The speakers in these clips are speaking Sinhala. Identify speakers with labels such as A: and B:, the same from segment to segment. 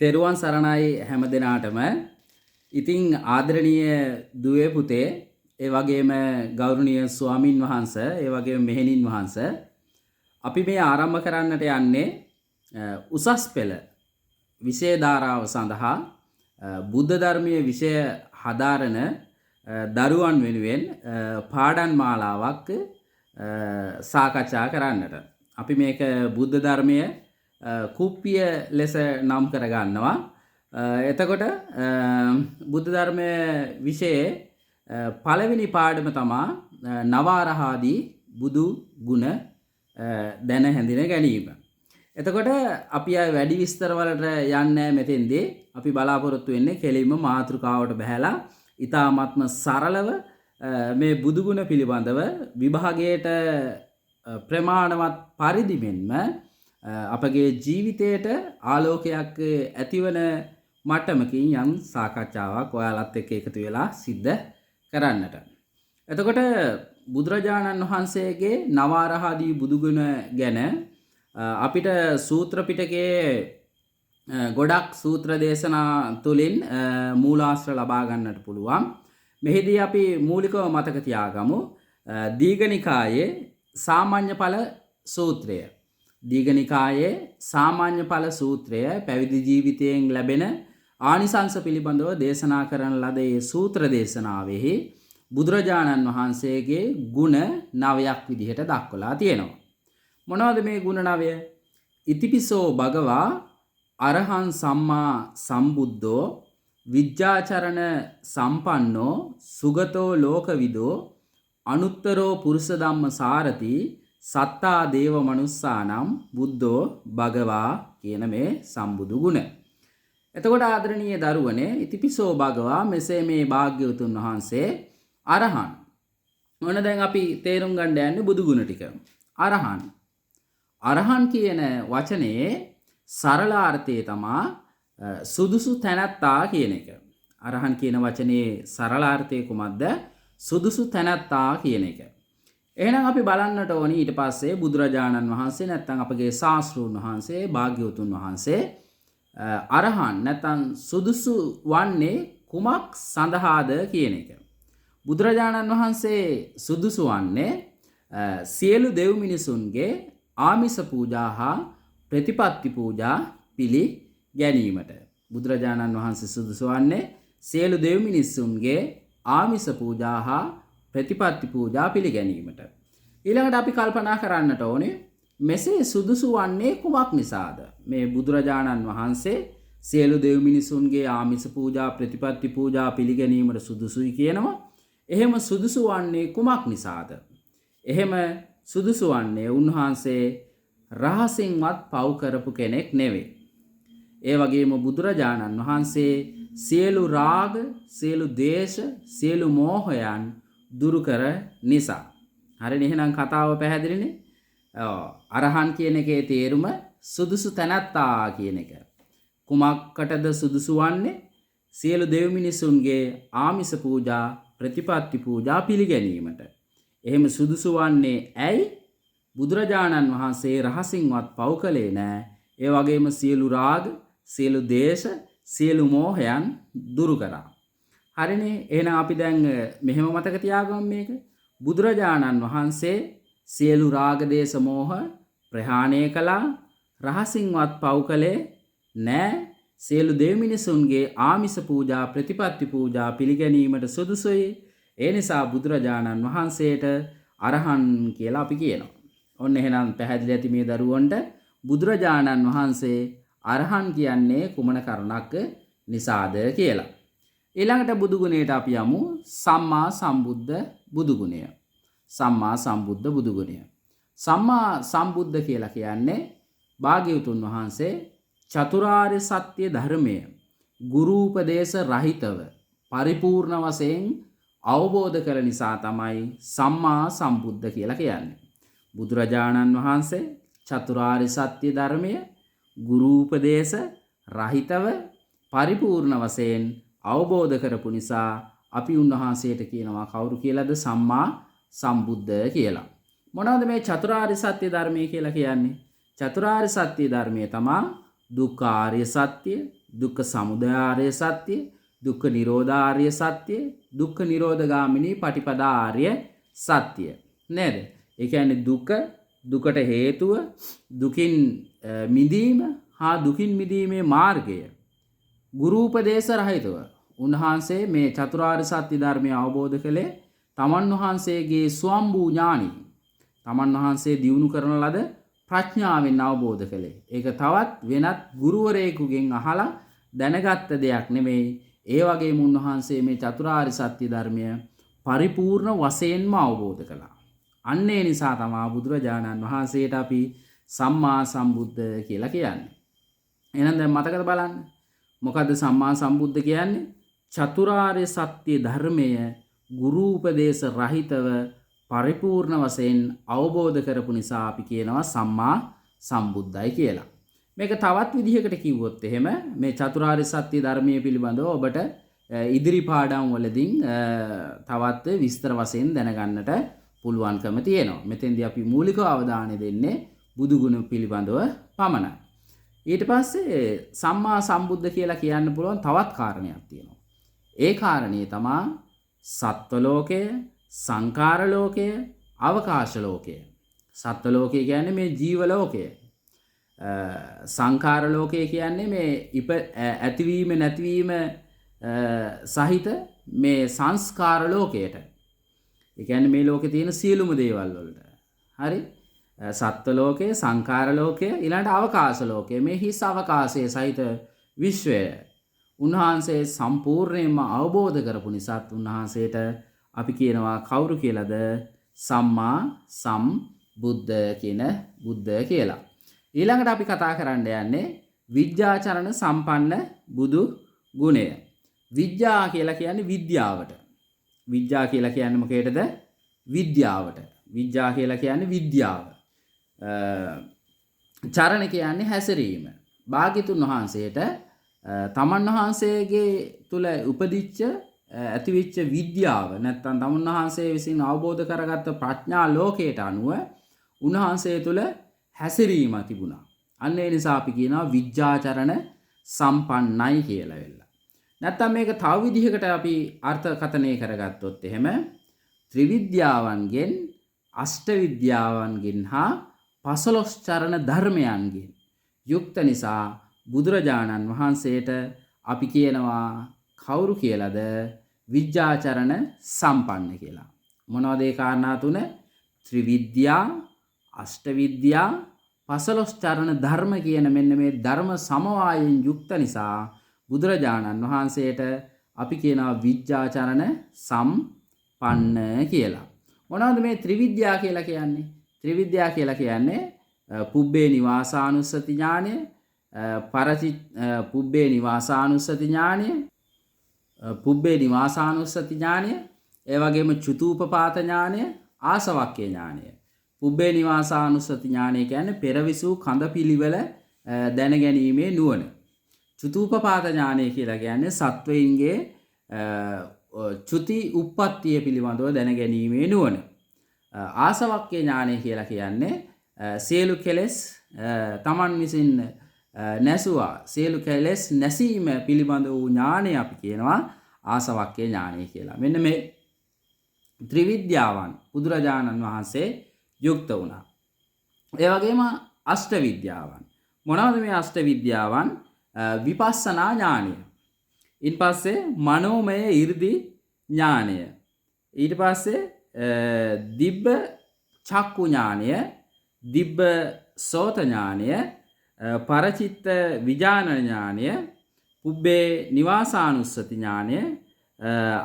A: තෙරුවන් සරණයි හැම දෙනාටම. ඉතින් ආදරණීය දුවේ පුතේ, ඒ වගේම ගෞරවනීය ස්වාමින් වහන්සේ, ඒ වගේම මෙහෙණින් වහන්සේ, අපි මේ ආරම්භ කරන්නට යන්නේ උසස් පෙළ විෂය ධාරාව සඳහා බුද්ධ ධර්මයේ විෂය හදාරන දරුවන් වෙනුවෙන් පාඩම් මාලාවක් සාකච්ඡා කරන්නට. අපි මේක බුද්ධ ධර්මයේ කුප්පිය ලෙස නම් කරගන්නවා. එතකොට බුද්ධ ධර්මයේ විෂයේ පළවෙනි පාඩම තමා නවාරහාදී බුදු ගුණ දැන හැඳින ගැනීම. එතකොට අපි වැඩි විස්තර වලට යන්නේ මෙතෙන්දී. අපි බලාපොරොත්තු වෙන්නේ කෙලින්ම මාතෘකාවට බහැලා ඊ타ත්ම සරලව මේ බුදු ගුණ පිළිබඳව විභාගයට ප්‍රමාණවත් පරිදි මෙන්ම අපගේ ජීවිතයට ආලෝකයක් ඇතිවන මට්ටමකින් යම් සාකච්ඡාවක් ඔයාලත් එක්ක එකතු වෙලා සිද්ධ කරන්නට. එතකොට බුදුරජාණන් වහන්සේගේ නවාරහාදී බුදුගුණ ගැන අපිට සූත්‍ර පිටකයේ ගොඩක් සූත්‍ර දේශනා තුලින් මූලාශ්‍ර ලබා ගන්නට පුළුවන්. මෙහිදී අපි මූලිකව මතක තියාගමු දීඝනිකායේ සාමාන්‍ය ඵල සූත්‍රය. දීඝනිකායේ සාමාන්‍ය ඵල සූත්‍රය පැවිදි ජීවිතයෙන් ලැබෙන ආනිසංස පිළිබඳව දේශනා කරන ලද ඒ සූත්‍ර දේශනාවෙහි බුදුරජාණන් වහන්සේගේ ගුණ 9ක් විදිහට දක්වලා තියෙනවා. මොනවද මේ ගුණ 9? ඉතිපිසෝ භගවා අරහං සම්මා සම්බුද්ධෝ විජ්ජාචරණ සම්පන්නෝ සුගතෝ ලෝකවිදෝ අනුත්තරෝ පුරුෂ ධම්ම සාරති සත්තා දේව මනුස්සානම් බුද්ධෝ භගවා කියන මේ සම්බුදු ගුණ. එතකොට ආදරණීය දරුවනේ ඉතිපිසෝ භගවා මෙසේ මේ භාග්‍යවතුන් වහන්සේ අරහන්. මොන දැන් අපි තේරුම් ගන්න යන්නේ බුදු ගුණ ටික. අරහන්. අරහන් කියන වචනේ සරල අර්ථය තමා සුදුසු තැනැත්තා කියන එක. අරහන් කියන වචනේ සරල අර්ථය කුමක්ද? සුදුසු තැනැත්තා කියන එක. එහෙනම් අපි බලන්නට ඕනි ඊට පස්සේ බුදුරජාණන් වහන්සේ නැත්නම් අපගේ ශාස්ත්‍රූන් වහන්සේ භාග්‍යවතුන් වහන්සේ අරහන් නැත්නම් සුදුසු වන්නේ කුමක් සඳහාද කියන එක. බුදුරජාණන් වහන්සේ සුදුසු වන්නේ සියලු දෙව් මිනිසුන්ගේ ආමිස පූජා හා ප්‍රතිපත්ති පූජා පිළි ගැනීමට. බුදුරජාණන් වහන්සේ සුදුසු වන්නේ සියලු දෙව් මිනිසුන්ගේ ආමිස පූජා හා ප්‍රතිපත්ති පූජා පිළිගැනීමට. ඊළඟට අපි කල්පනා කරන්නට ඕනේ මෙසේ සුදුසු වන්නේ කුමක් නිසාද? මේ බුදුරජාණන් වහන්සේ සියලු දෙව් මිනිසුන්ගේ ආමිස පූජා ප්‍රතිපත්ති පූජා පිළිගැනීමට සුදුසුයි කියනවා. එහෙම සුදුසු වන්නේ කුමක් නිසාද? එහෙම සුදුසු වන්නේ උන්වහන්සේ රහසින්වත් පව් කරපු කෙනෙක් නෙවෙයි. ඒ වගේම බුදුරජාණන් වහන්සේ සියලු රාග, සියලු දේශ, සියලු මෝහයන් දුරු කර නිසා. හරිනේ, එහෙනම් කතාව පැහැදිලිනේ. අරහන් කියන එකේ තේරුම සුදුසු තැනැත්තා කියන එක. කුමක්කටද සුදුසු වන්නේ? සියලු දෙව් මිනිසුන්ගේ ආමිස පූජා, ප්‍රතිපත්ති පූජා පිළිගැනීමට. එහෙම සුදුසු වන්නේ ඇයි? බුදුරජාණන් වහන්සේ රහසින්වත් පව් කළේ නෑ. ඒ වගේම සියලු රාග, සියලු දේශ, සියලු මෝහයන් දුරු කරා. හරිනේ, එහෙනම් අපි දැන් මෙහෙම මතක තියාගමු මේක. බුදුරජාණන් වහන්සේ සියලු රාග දේශ මෝහ ප්‍රහාණය කළා. රහසින්වත් පව් කළේ නෑ. සියලු දෙව් මිනිසුන්ගේ ආමිස පූජා, ප්‍රතිපත්ති පූජා පිළිගැනීමට සුදුසුයි. ඒ නිසා බුදුරජාණන් වහන්සේට අරහන් කියලා අපි කියනවා. ඔන්න එහෙනම් පැහැදිලි ඇති මේ දරුවන්ට බුදුරජාණන් වහන්සේ අරහන් කියන්නේ කුමන කරුණක් නිසාද කියලා. ඊළඟට බුදු ගුණයට අපි යමු. සම්මා සම්බුද්ධ බුදු ගුණය. සම්මා සම්බුද්ධ බුදු ගුණය. සම්මා සම්බුද්ධ කියලා කියන්නේ භාග්‍යවතුන් වහන්සේ චතුරාර්ය සත්‍ය ධර්මය ගුරු උපදේශ රහිතව පරිපූර්ණ වශයෙන් අවබෝධ කර නිසා තමයි සම්මා සම්බුද්ධ කියලා කියන්නේ. බුදුරජාණන් වහන්සේ චතුරාර්ය සත්‍ය ධර්මය ගුරු උපදේශ රහිතව පරිපූර්ණ වශයෙන් අවබෝධ කරපු නිසා අපි උන්වහන්සේට කියනවා කවුරු කියලාද? සම්මා සම්බුද්ධ කියලා. මොනවද මේ චතුරාර්ය සත්‍ය ධර්මය කියලා කියන්නේ? චතුරාර්ය සත්‍ය ධර්මය තමා දුක්ඛාර්ය සත්‍ය, දුක්ඛ සමුදය ආර්ය සත්‍ය, දුක්ඛ නිරෝධ ආර්ය සත්‍ය, දුක්ඛ නිරෝධගාමිනී පටිපදා ආර්ය සත්‍ය. නේද? ඒ කියන්නේ දුකට හේතුව, දුකින් මිදීම හා දුකින් මිදීමේ මාර්ගය ගුරු උපදේශ රහිතව උන්වහන්සේ මේ චතුරාර්ය සත්‍ය ධර්මය අවබෝධ කළේ තමන් වහන්සේගේ ස්වම්භූ ඥානින්. තමන් වහන්සේ දියුණු කරන ලද ප්‍රඥාවෙන් අවබෝධ කළේ. ඒක තවත් වෙනත් ගුරුවරයෙකුගෙන් අහලා දැනගත්ත දෙයක් නෙමෙයි. ඒ වගේම උන්වහන්සේ මේ චතුරාර්ය සත්‍ය ධර්මය පරිපූර්ණ වශයෙන්ම අවබෝධ කළා. අන්න ඒ නිසා තමයි බුදුරජාණන් වහන්සේට අපි සම්මා සම්බුද්ධ කියලා කියන්නේ. එහෙනම් දැන් මතකද බලන්න. මොකද්ද සම්මා සම්බුද්ධ කියන්නේ? චතුරාර්ය සත්‍ය ධර්මය ගුරු උපදේශ රහිතව පරිපූර්ණ වශයෙන් අවබෝධ කරපු නිසා අපි කියනවා සම්මා සම්බුද්ධයි කියලා. මේක තවත් විදිහකට කිව්වොත් එහෙම මේ චතුරාර්ය සත්‍ය ධර්මයේ පිළිබඳව ඔබට ඉදිරි පාඩම් වලදී තවත් විස්තර වශයෙන් දැනගන්නට පුළුවන්කම තියෙනවා. මෙතෙන්දී අපි මූලික අවධානය දෙන්නේ බුදු ගුණ පිළිබඳව පමණයි. ඊට පස්සේ සම්මා සම්බුද්ධ කියලා කියන්න පුළුවන් තවත් කාරණයක් තියෙනවා. ඒ කාරණේ තමයි සත්ව ලෝකය, සංඛාර ලෝකය, අවකාශ ලෝකය. සත්ව ලෝකය කියන්නේ මේ ජීව ලෝකය. සංඛාර ලෝකය කියන්නේ මේ ඇතිවීම නැතිවීම සහිත මේ සංස්කාර ලෝකයට. ඒ කියන්නේ මේ ලෝකේ තියෙන සියලුම දේවල් වලට. හරි? සත්ව ලෝකය, සංඛාර ලෝකය, ඊළඟට අවකාශ ලෝකය. මේ හිස් අවකාශයේ සහිත විශ්වය උන්වහන්සේ සම්පූර්ණයෙන්ම අවබෝධ කරපු නිසා උන්වහන්සේට අපි කියනවා කවුරු කියලාද? සම්මා සම්බුද්ධ කියන බුද්ධ කියලා. ඊළඟට අපි කතා කරන්න යන්නේ විද්‍යාචරණ සම්පන්න බුදු ගුණය. විද්‍යා කියලා කියන්නේ විද්‍යාවට. විද්‍යා කියලා කියන්නේ මොකේද? විද්‍යාවට. විද්‍යා කියලා කියන්නේ විද්‍යාව. චරණ කියන්නේ හැසිරීම. භාග්‍යතුන් වහන්සේට තමන් වහන්සේගේ තුල උපදිච්ච ඇතිවෙච්ච විද්‍යාව නැත්නම් තමන් වහන්සේ විසින් අවබෝධ කරගත්ත ප්‍රඥා ලෝකයට අනුව උන්වහන්සේ තුල හැසිරීම තිබුණා. අන්න ඒ නිසා අපි කියනවා විද්‍යාචරණ සම්පන්නයි කියලා වෙලා. නැත්නම් මේක තව විදිහකට අපි අර්ථකථනය කරගත්තොත් එහෙම ත්‍රිවිද්‍යාවන්ගෙන් අෂ්ට විද්‍යාවන්ගෙන් හා 15 චරණ ධර්මයන්ගෙන් යුක්ත නිසා බුදුරජාණන් වහන්සේට අපි කියනවා කවුරු කියලාද? විද්‍යාචරණ සම්පන්න කියලා. මොනවද ඒ කාරණා තුන? ත්‍රිවිද්‍යා, අෂ්ට විද්‍යා, 15 චරණ ධර්ම කියන මෙන්න මේ ධර්ම සමவாயයෙන් යුක්ත නිසා බුදුරජාණන් වහන්සේට අපි කියනවා විද්‍යාචරණ සම්පන්න කියලා. මොනවද මේ ත්‍රිවිද්‍යා කියලා කියන්නේ? ත්‍රිවිද්‍යා කියලා කියන්නේ පුබ්බේ නිවාසානුස්සති ඥානය, පුබ්බේ නිවාසානුස්සති ඥානය, පුබ්බේ නිවාසානුස්සති ඥානය, ඒ වගේම චුතූපපාත ඥානය, ආසවක්ඛ්‍ය ඥානය. පුබ්බේ නිවාසානුස්සති ඥානය කියන්නේ පෙරවිසූ කඳ පිළිවෙල දැනගැනීමේ නුවණ. චුතූපපාත ඥානය කියලා කියන්නේ සත්වයින්ගේ චුති උප්පත්තිය පිළිබඳව දැනගැනීමේ නුවණ. ආසවක්ඛ්‍ය ඥානය කියලා කියන්නේ සියලු කෙලෙස් තමන් විසින් නැසුවා සියලු කෙලෙස් නැසීම පිළිබඳ වූ ඥානය අපි කියනවා ආසවක්ඛ්‍ය ඥානය කියලා. මෙන්න මේ ත්‍රිවිද්‍යාවන් බුදුරජාණන් වහන්සේ යුක්ත වුණා. ඒ වගේම අෂ්ට විද්‍යාවන්. මොනවද මේ අෂ්ට විද්‍යාවන්? විපස්සනා ඥානය. ඊට පස්සේ මනෝමය 이르දි ඥානය. ඊට පස්සේ දිබ්බ චක්කු ඥානය, දිබ්බ සෝත ඥානය, පරචිත්ත විඥාන ඥානය, පුබ්බේ නිවාසානුස්සති ඥානය,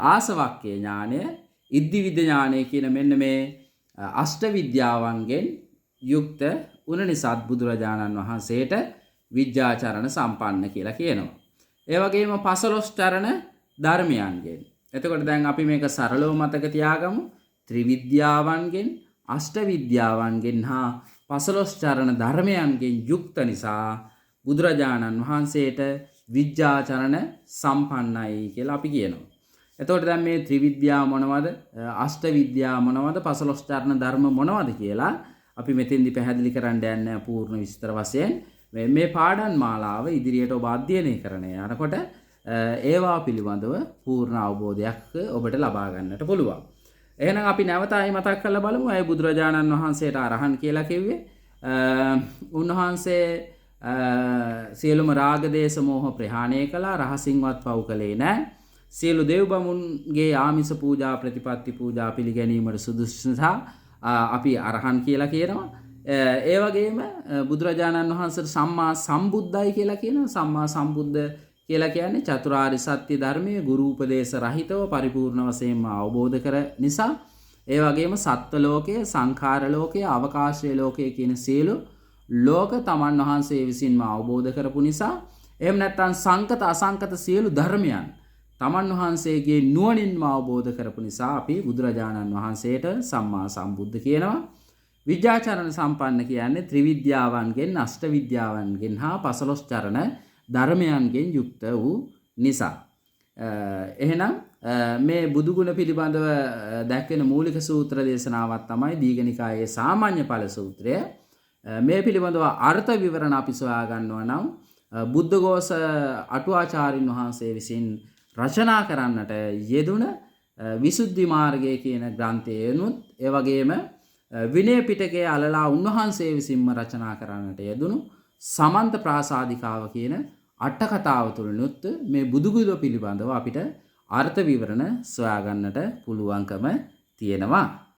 A: ආසවක්ඛ්‍ය ඥානය, ඉද්ධිවිද ඥානය කියන මෙන්න මේ අෂ්ට විද්‍යාවන්ගෙන් යුක්ත උන නිසා බුදුරජාණන් වහන්සේට විද්‍යාචරණ සම්පන්න කියලා කියනවා. ඒ වගේම 15 චරණ ධර්මයන්ගෙන්. එතකොට දැන් අපි මේක සරලව මතක තියාගමු. ත්‍රිවිද්‍යාවන්ගෙන්, අෂ්ට විද්‍යාවන්ගෙන් හා 15 චරණ ධර්මයන්ගෙන් යුක්ත නිසා බුදුරජාණන් වහන්සේට විද්‍යාචරණ සම්පන්නයි කියලා අපි කියනවා. එතකොට දැන් මේ ත්‍රිවිද්‍යා මොනවද? අෂ්ට විද්‍යා මොනවද? 15 චරණ ධර්ම මොනවද කියලා අපි මෙතෙන්දි පැහැදිලි කරන්න යන්නේ පූර්ණ විස්තර වශයෙන්. මේ පාඩම් මාලාව ඉදිරියට ඔබ අධ්‍යයනය කරන යනකොට ඒවා පිළිබඳව පූර්ණ අවබෝධයක් ඔබට ලබා ගන්නට පුළුවන්. එහෙනම් අපි නැවත ආයෙ මතක් කරලා බලමු. අය බුදුරජාණන් වහන්සේට අරහන් කියලා කිව්වේ. උන්වහන්සේ සියලුම රාග දේශ මොහ ප්‍රහාණය කළා. රහසින්වත් පව් කළේ නැහැ. සියලු දෙව් බමුණුගේ ආමිස පූජා ප්‍රතිපත්ති පූජා පිළිගැනීමට සුදුසු නිසා අපි අරහන් කියලා කියනවා. ඒ වගේම බුදුරජාණන් වහන්සේට සම්මා සම්බුද්දයි කියලා කියනවා. සම්මා සම්බුද්ධ කියලා කියන්නේ චතුරාර්ය සත්‍ය ධර්මයේ ගුරු උපදේශ රහිතව පරිපූර්ණ වශයෙන්ම අවබෝධ කර නිසා. ඒ වගේම සත්ත්ව ලෝකයේ, සංඛාර ලෝකයේ, අවකාශයේ ලෝකයේ කියන සියලු ලෝක තමන් වහන්සේ විසින්ම අවබෝධ කරපු නිසා. එහෙම නැත්නම් සංකත අසංකත සියලු ධර්මයන් තමන් වහන්සේගේ නුවණින්ම අවබෝධ කරපු නිසා අපි බුදුරජාණන් වහන්සේට සම්මා සම්බුද්ධ කියනවා. විද්‍යාචරණ සම්පන්න කියන්නේ ත්‍රිවිද්‍යාවන්ගෙන්, අෂ්ට විද්‍යාවන්ගෙන් හා 15 චරණ ධර්මයන්ගෙන් යුක්ත වූ නිසා. එහෙනම් මේ බුදුගුණ පිළිබඳව දැක්වෙන මූලික සූත්‍ර දේශනාවක් තමයි දීඝනිකායේ සාමාන්‍ය ඵල සූත්‍රය. මේ පිළිබඳව අර්ථ විවරණ අපි සොයා ගන්නවා නම් බුද්ධඝෝෂ අටුවාචාරින් වහන්සේ විසින් රචනා කරන්නට යෙදුන විසුද්ධි මාර්ගය කියන ග්‍රන්ථයනුත් ඒ වගේම විනය පිටකයේ අලලා උන්වහන්සේ විසින්ම රචනා කරන්නට යෙදුණු සමන්ත ප්‍රාසාදිකාව කියන අට කතාව තුළනුත් මේ බුදුගුණ පිළිබඳව අපිට අර්ථ විවරණ සොයා ගන්නට පුළුවන්කම තියෙනවා.